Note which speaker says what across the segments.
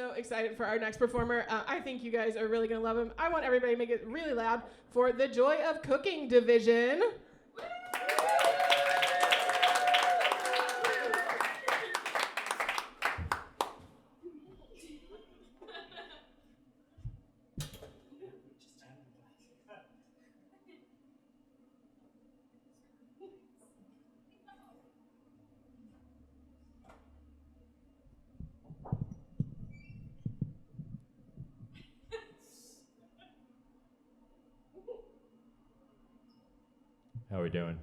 Speaker 1: so excited for our next performer. I think you guys are really going to love him. I want everybody to make it really loud for the Joy of Cooking division.
Speaker 2: How are we doing?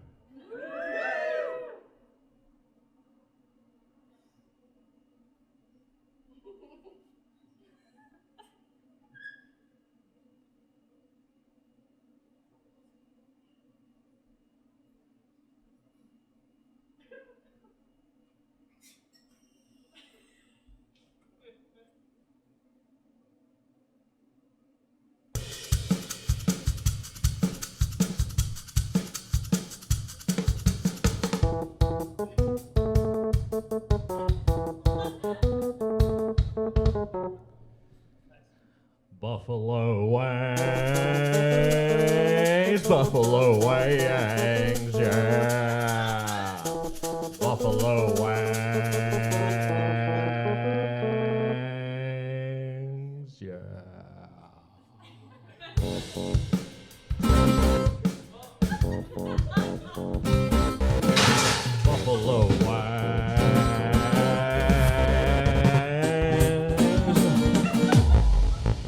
Speaker 2: Buffalo wings, buffalo wings, yeah. Buffalo wings, yeah. Buffalo wings.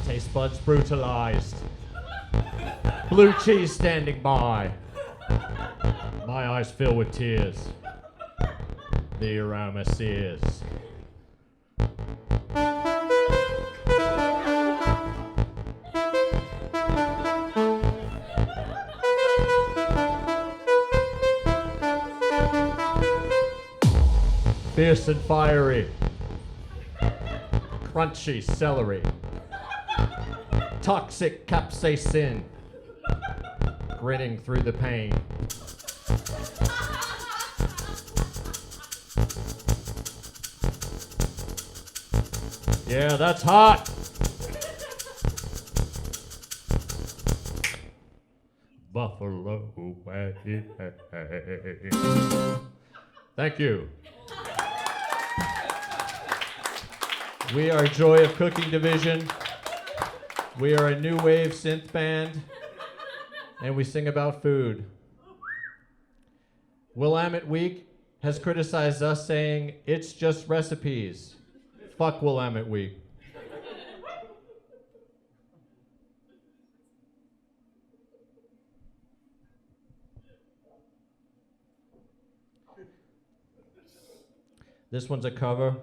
Speaker 2: Taste buds brutalized. Blue cheese standing by. My eyes fill with tears. The aroma sears. Fierce and fiery. Crunchy celery. Toxic capsaicin. Grinning through the pain. Yeah, that's hot. Buffalo wings. Thank you. We are Joy of Cooking Division. We are a new wave synth band, and we sing about food. Willamette Week has criticized us, saying it's just recipes. Fuck Willamette Week. This one's a cover.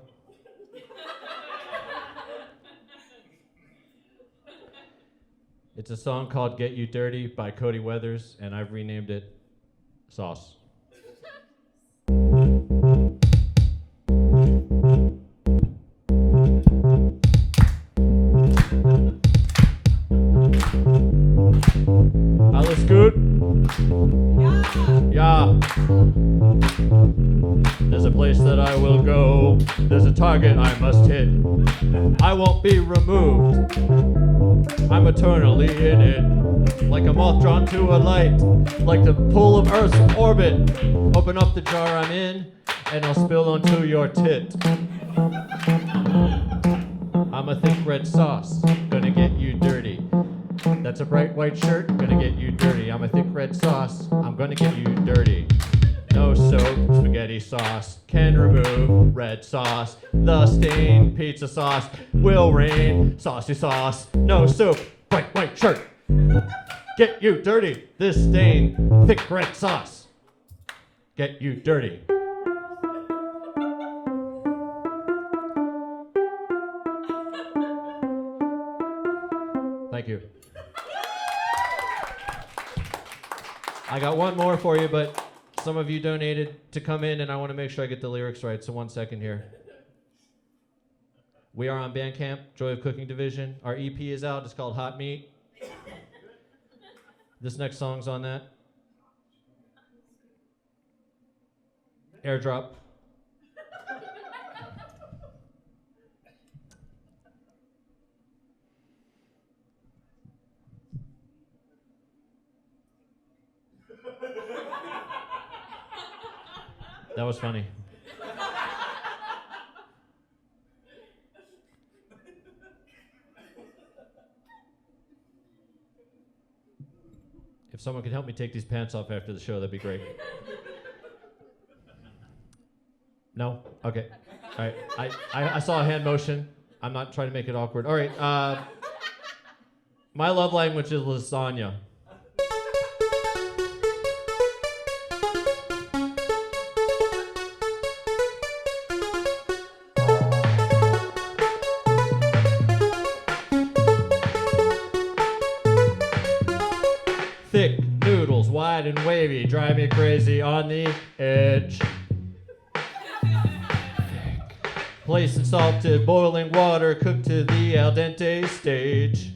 Speaker 2: It's a song called Get You Dirty by Cody Weathers, and I've renamed it Sauce. Alles gut? Yeah. There's a place that I will go. There's a target I must hit. I won't be removed. I'm eternally in it. Like a moth drawn to a light. Like the pull of Earth's orbit. Open up the jar I'm in, and I'll spill onto your tit. I'm a thick red sauce, gonna get you dirty. That's a bright white shirt, gonna get you dirty. I'm a thick red sauce, I'm gonna get you dirty. No soap, spaghetti sauce can remove red sauce. The stain, pizza sauce will rain. Saucy sauce, no soap, bright white shirt. Get you dirty. This stain, thick red sauce. Get you dirty. Thank you. I got one more for you, but some of you donated to come in, and I want to make sure I get the lyrics right, so 1 second here. We are on Bandcamp, Joy of Cooking Division. Our EP is out. It's called Hot Meat. This next song's on that. Airdrop. That was funny. If someone could help me take these pants off after the show, that'd be great. No? Okay. All right. I saw a hand motion. I'm not trying to make it awkward. All right. My love language is lasagna. Thick noodles, wide and wavy, drive me crazy on the edge. Place in salted boiling water, cooked to the al dente stage.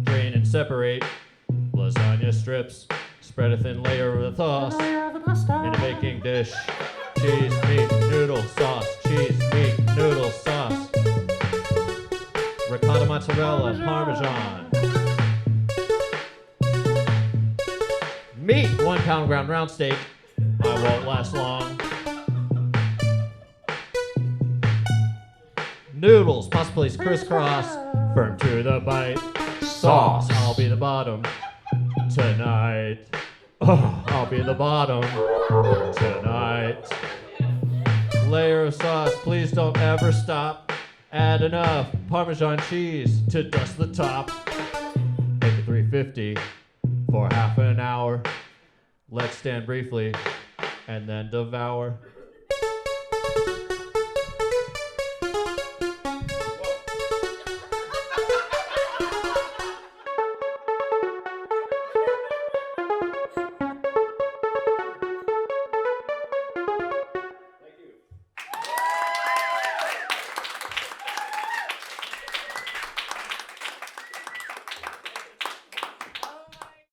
Speaker 2: Drain and separate lasagna strips. Spread a thin layer of the sauce in a baking dish. Cheese, meat, noodle sauce. Cheese, meat, noodle sauce. Ricotta, mozzarella, parmesan. Meat, 1 pound ground round steak. I won't last long. Noodles, pasta place, crisscross, firm to the bite. Sauce, I'll be the bottom tonight. Oh, I'll be the bottom tonight. Layer of sauce, please don't ever stop. Add enough Parmesan cheese to dust the top. Make it 350 for half an hour. Let's stand briefly and then devour.